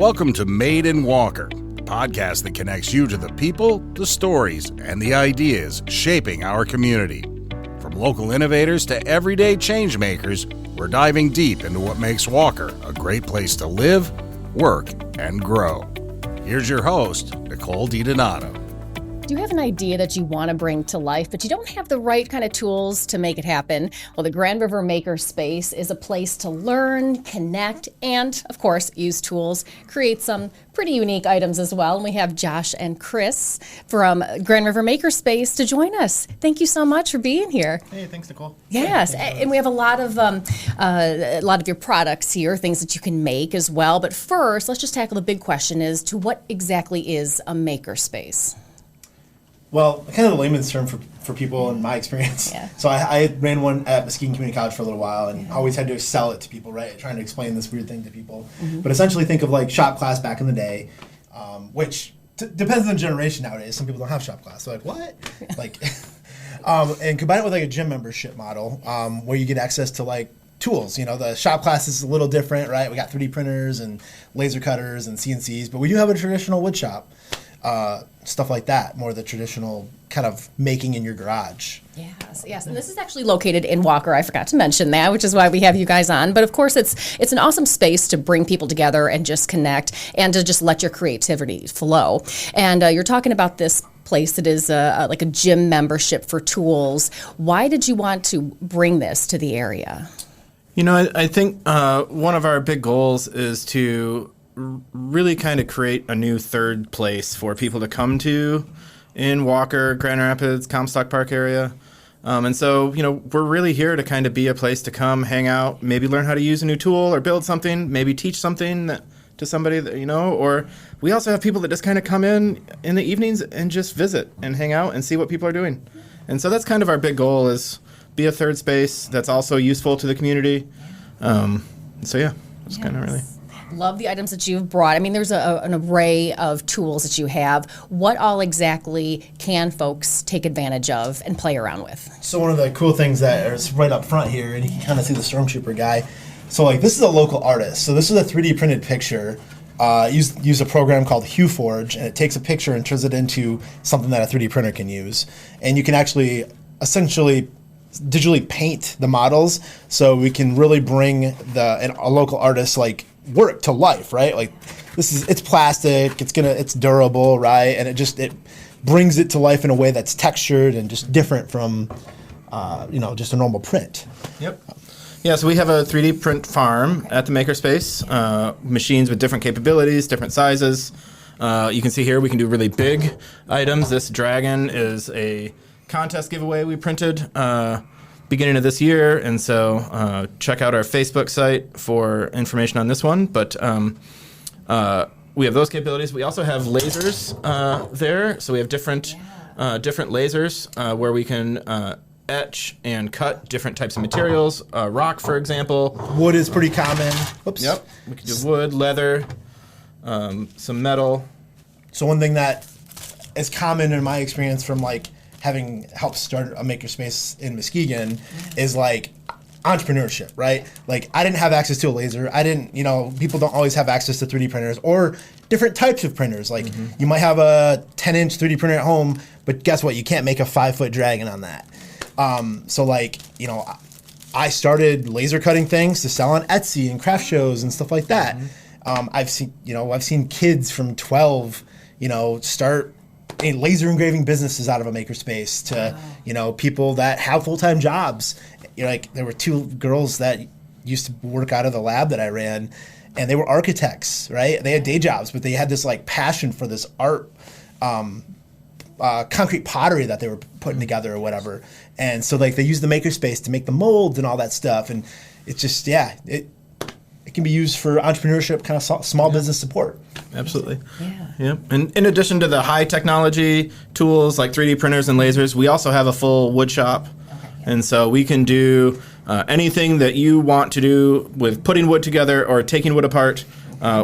Welcome to Made in Walker, the podcast that connects you to the people, the stories, and the ideas shaping our community. From local innovators to everyday change makers, we're diving deep into what makes Walker a great place to live, work, and grow. Here's your host, Nicole DiDonato. Do you have an idea that you want to bring to life, but you don't have the right kind of tools to make it happen? Well, the Grand River Makerspace is a place to learn, connect, and, of course, use tools, create some pretty unique items as well. And we have Josh and Chris from Grand River Makerspace to join us. Thank you so much for being here. Hey, thanks, Nicole. Yes, and we have a lot of your products here, things that you can make as well. But first, let's just tackle the big question: is to what exactly is a makerspace? Well, kind of the layman's term for people in my experience. Yeah. So I ran one at Muskegon Community College for a little while and always had to sell it to people, right? Trying to explain this weird thing to people. Mm-hmm. But essentially think of like shop class back in the day, which depends on the generation nowadays. Some people don't have shop class. So like, what? Yeah. Like, and combine it with like a gym membership model where you get access to like tools. You know, the shop class is a little different, right? We got 3D printers and laser cutters and CNCs, but we do have a traditional wood shop. Stuff like that, more the traditional kind of making in your garage. Yes. And this is actually located in Walker. I forgot to mention that, which is why we have you guys on. But of course, it's an awesome space to bring people together and just connect and to just let your creativity flow. And you're talking about this place that is like a gym membership for tools. Why did you want to bring this to the area? You know, I think one of our big goals is to really kind of create a new third place for people to come to in Walker, Grand Rapids, Comstock Park area. And so, you know, we're really here to kind of be a place to come, hang out, maybe learn how to use a new tool or build something, maybe teach something to somebody that, you know, or we also have people that just kind of come in the evenings and just visit and hang out and see what people are doing. And so that's kind of our big goal, is be a third space that's also useful to the community. So yeah, that's kind of really... Love the items that you've brought. I mean, there's an array of tools that you have. What all exactly can folks take advantage of and play around with? So one of the cool things that is right up front here, and you can kind of see the Stormtrooper guy. So like this is a local artist. So this is a 3D printed picture. Use a program called HueForge, and it takes a picture and turns it into something that a 3D printer can use. And you can actually essentially digitally paint the models, so we can really bring a local artist like work to life, right? Like it's plastic, it's durable, right? And it brings it to life in a way that's textured and just different from just a normal print. Yep. Yeah, so we have a 3D print farm at the Makerspace, machines with different capabilities, different sizes. You can see here we can do really big items. This dragon is a contest giveaway we printed beginning of this year, and so check out our Facebook site for information on this one. But we have those capabilities. We also have lasers there, so we have different lasers where we can etch and cut different types of materials. Rock, for example. Wood is pretty common. Oops. Yep, we can do wood, leather, some metal. So one thing that is common in my experience from like having helped start a makerspace in Muskegon is like entrepreneurship, right? Like I didn't have access to a laser. People don't always have access to 3D printers or different types of printers. Like you might have a 10-inch 3D printer at home, but guess what? You can't make a 5-foot dragon on that. I started laser cutting things to sell on Etsy and craft shows and stuff like that. I've seen kids from 12, start laser engraving businesses out of a makerspace to, people that have full-time jobs. Like there were 2 girls that used to work out of the lab that I ran, and they were architects, right? They had day jobs, but they had this like passion for this art, concrete pottery that they were putting together or whatever. And so like they used the makerspace to make the molds and all that stuff. And it's just, it can be used for entrepreneurship, kind of small business support. Absolutely. Yeah. And in addition to the high technology tools like 3D printers and lasers, we also have a full wood shop. And so we can do anything that you want to do with putting wood together or taking wood apart.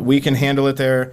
We can handle it there.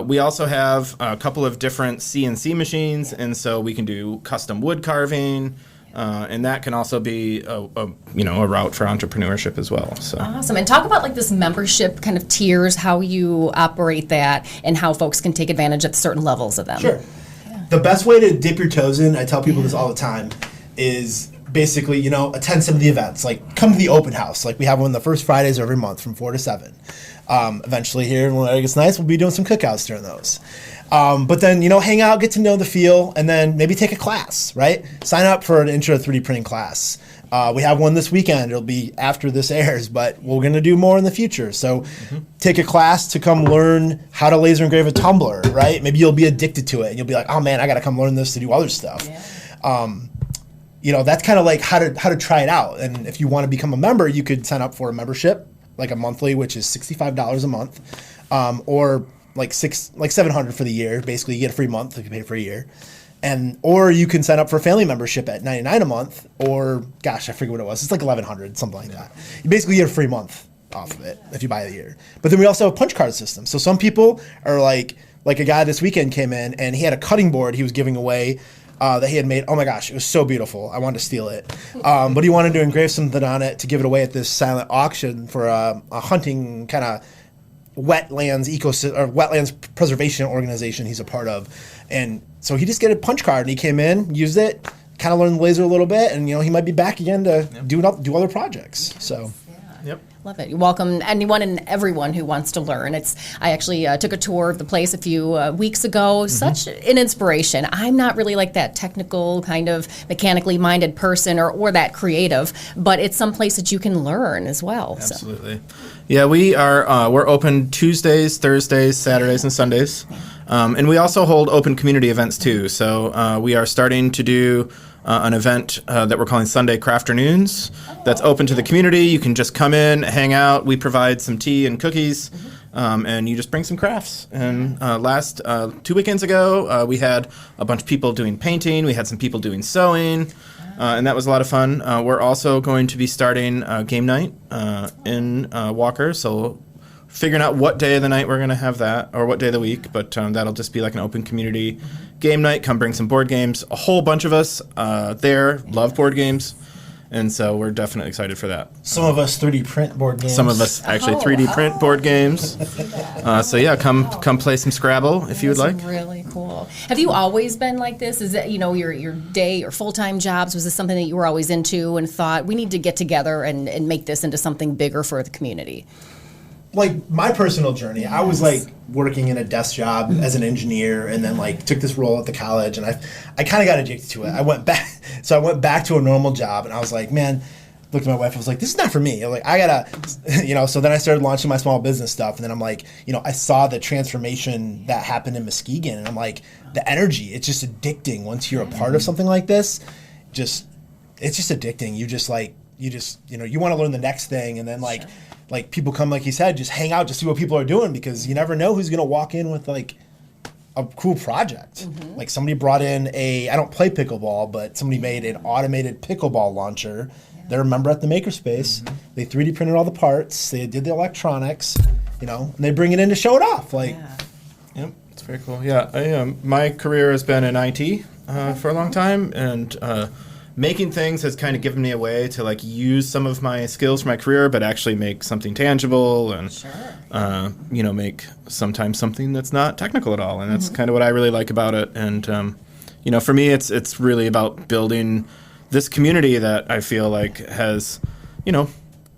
We also have a couple of different CNC machines, and so we can do custom wood carving, And that can also be a route for entrepreneurship as well. So awesome. And talk about like this membership kind of tiers, how you operate that, and how folks can take advantage of certain levels of them. Sure. Yeah. The best way to dip your toes in, I tell people this all the time, is basically, attend some of the events. Like, come to the open house. Like, we have one the first Fridays every month from 4 to 7. Eventually here, when it gets nice, we'll be doing some cookouts during those. But then, hang out, get to know the feel, and then maybe take a class, right? Sign up for an intro to 3D printing class. We have one this weekend. It'll be after this airs, but we're going to do more in the future. So take a class to come learn how to laser engrave a tumbler, right? Maybe you'll be addicted to it, and you'll be like, oh, man, I got to come learn this to do other stuff. Yeah. That's kind of like how to try it out. And if you want to become a member, you could sign up for a membership, like a monthly, which is $65 a month, or like $700 for the year. Basically, you get a free month if you pay for a year, or you can sign up for a family membership at $99 a month, or gosh, I forget what it was. It's like $1,100, something like that. You basically get a free month off of it if you buy the year. But then we also have a punch card system. So some people are like a guy this weekend came in and he had a cutting board he was giving away. That he had made. Oh my gosh, it was so beautiful. I wanted to steal it. But he wanted to engrave something on it to give it away at this silent auction for a hunting kind of wetlands preservation organization he's a part of. And so he just get a punch card and he came in, used it, kind of learned the laser a little bit, and he might be back again to do other projects. So. Yep. Love it. You welcome anyone and everyone who wants to learn. I actually took a tour of the place a few weeks ago. Such an inspiration. I'm not really like that technical kind of mechanically minded person or that creative, but it's some place that you can learn as well. Absolutely. So. Yeah, we're open Tuesdays, Thursdays, Saturdays, and Sundays. And we also hold open community events too. So we are starting to do an event that we're calling Sunday Crafternoons. That's open to the community. You can just come in, hang out. We provide some tea and cookies, and you just bring some crafts. And last 2 weekends ago, we had a bunch of people doing painting. We had some people doing sewing, and that was a lot of fun. We're also going to be starting game night in Walker, so figuring out what day of the night we're going to have that, or what day of the week, but that'll just be like an open community game night. Come bring some board games. A whole bunch of us there love board games, and so we're definitely excited for that. Some of us 3D print board games. Some of us actually 3D print board games. So yeah, come play some Scrabble if you would like. Really cool. Have you always been like this? Is it your day or full-time jobs? Was this something that you were always into and thought we need to get together and make this into something bigger for the community? Like my personal journey, I was like working in a desk job as an engineer, and then like took this role at the college, and I kind of got addicted to it. I went back to a normal job, and I was like, man, looked at my wife, I was like, this is not for me. I'm like, I gotta, so then I started launching my small business stuff, and then I'm like, I saw the transformation that happened in Muskegon, and I'm like, the energy, it's just addicting once you're a part of something like this. It's just addicting. You want to learn the next thing, and then like. Sure. Like people come, like he said, just hang out, just see what people are doing, because you never know who's going to walk in with like a cool project. Like somebody brought in I don't play pickleball, but somebody made an automated pickleball launcher. Yeah. They're a member at the Makerspace. They 3D printed all the parts. They did the electronics, and they bring it in to show it off. Like, Yep, it's very cool. Yeah, my career has been in IT for a long time, and making things has kind of given me a way to like use some of my skills for my career, but actually make something tangible and, make sometimes something that's not technical at all. And that's kind of what I really like about it. And, for me, it's really about building this community that I feel like has,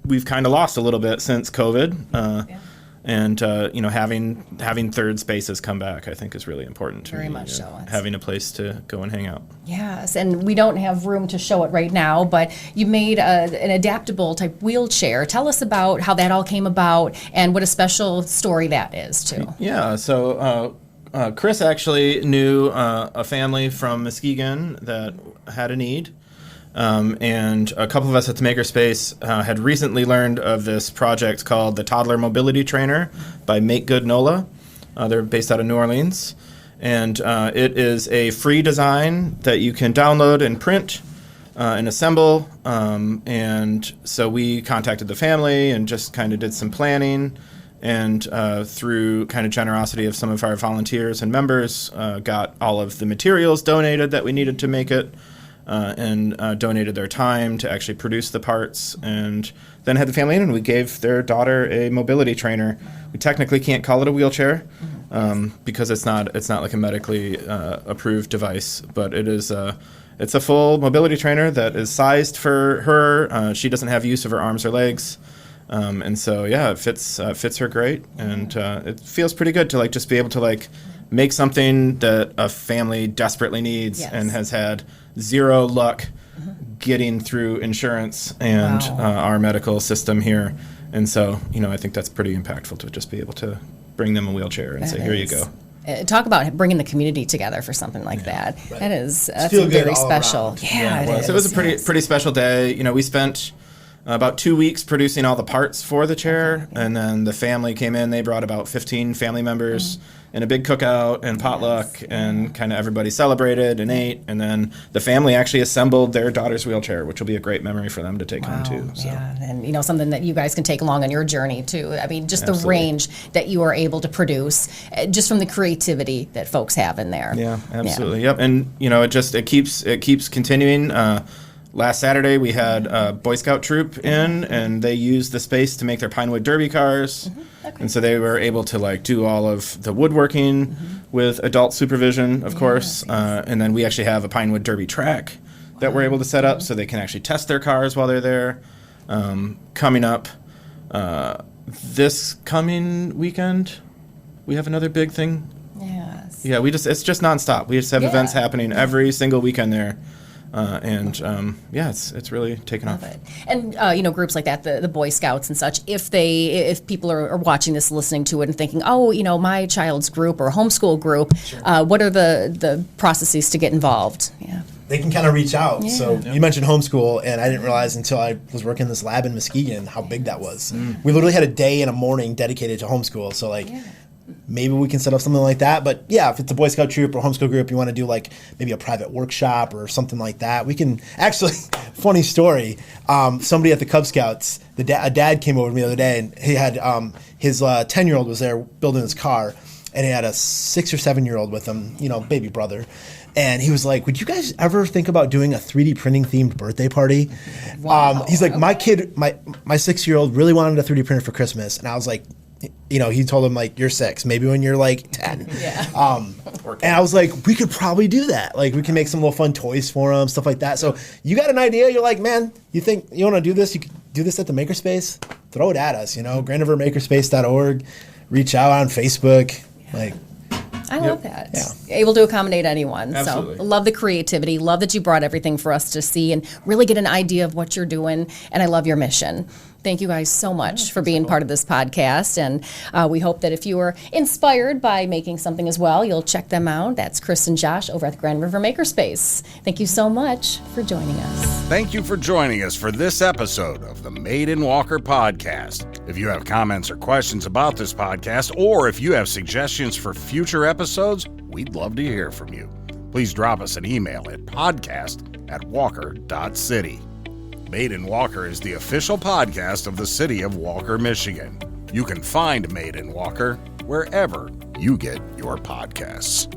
we've kind of lost a little bit since COVID. And having third spaces come back, I think, is really important to me. Very much so. Having a place to go and hang out. Yes, and we don't have room to show it right now, but you made an adaptable type wheelchair. Tell us about how that all came about and what a special story that is, too. Yeah, so Chris actually knew a family from Muskegon that had a need. And a couple of us at the Makerspace had recently learned of this project called the Toddler Mobility Trainer by Make Good NOLA. They're based out of New Orleans. And it is a free design that you can download and print and assemble. And so we contacted the family and just kind of did some planning. And through kind of generosity of some of our volunteers and members, got all of the materials donated that we needed to make it. and donated their time to actually produce the parts, and then had the family in, and we gave their daughter a mobility trainer. We technically can't call it a wheelchair because it's not like a medically approved device, but it's a full mobility trainer that is sized for her. She doesn't have use of her arms or legs. And so, it fits her great, and it feels pretty good to like just be able to like make something that a family desperately needs and has had zero luck getting through insurance and our medical system here. And so, I think that's pretty impactful to just be able to bring them a wheelchair and say, here you go. Talk about bringing the community together for something like that. Right. That's feel very special. Yeah, it is. So it was a pretty special day. We spent about 2 weeks producing all the parts for the chair, and then the family came in. They brought about 15 family members in a big cookout and potluck, and kind of everybody celebrated and ate, and then the family actually assembled their daughter's wheelchair, which will be a great memory for them to take home too. So. Yeah, and something that you guys can take along on your journey too. I mean, just Absolutely. the range that you are able to produce, just from the creativity that folks have in there. Yeah, absolutely. Yep, and it keeps continuing. Last Saturday, we had a Boy Scout troop in, and they used the space to make their Pinewood Derby cars. Okay. And so they were able to like do all of the woodworking with adult supervision, of course. And then we actually have a Pinewood Derby track that we're able to set up so they can actually test their cars while they're there. Coming up this coming weekend, we have another big thing. Yes. Yeah, it's just nonstop. We just have events happening every single weekend there. It's really taken off. Love it. And groups like that, the Boy Scouts and such, if people are watching this, listening to it and thinking, my child's group or homeschool group, what are the processes to get involved? Yeah. They can kind of reach out. Yeah. So you mentioned homeschool, and I didn't realize until I was working in this lab in Muskegon how big that was. We literally had a day and a morning dedicated to homeschool. So maybe we can set up something like that. But if it's a Boy Scout troop or homeschool group, you want to do like maybe a private workshop or something like that, we can actually, funny story, somebody at the Cub Scouts, a dad came over to me the other day, and he had his 10-year-old was there building his car, and he had a 6 or 7-year-old with him, baby brother. And he was like, would you guys ever think about doing a 3D printing themed birthday party? Wow. He's like, my kid, my 6-year-old really wanted a 3D printer for Christmas. And I was like, he told him like, you're 6, maybe when you're like 10. Yeah. And I was like, we could probably do that. Like we can make some little fun toys for him, stuff like that. So you got an idea, you're like, man, you think you want to do this? You could do this at the Makerspace? Throw it at us, Grand River Makerspace.org, reach out on Facebook. I love that. Yeah. Able to accommodate anyone. Absolutely. So love the creativity. Love that you brought everything for us to see and really get an idea of what you're doing. And I love your mission. Thank you guys so much for being part of this podcast. And we hope that if you were inspired by making something as well, you'll check them out. That's Chris and Josh over at the Grand River Makerspace. Thank you so much for joining us. Thank you for joining us for this episode of the Made in Walker podcast. If you have comments or questions about this podcast, or if you have suggestions for future episodes, we'd love to hear from you. Please drop us an email at podcast@walker.city. Made in Walker is the official podcast of the city of Walker, Michigan. You can find Made in Walker wherever you get your podcasts.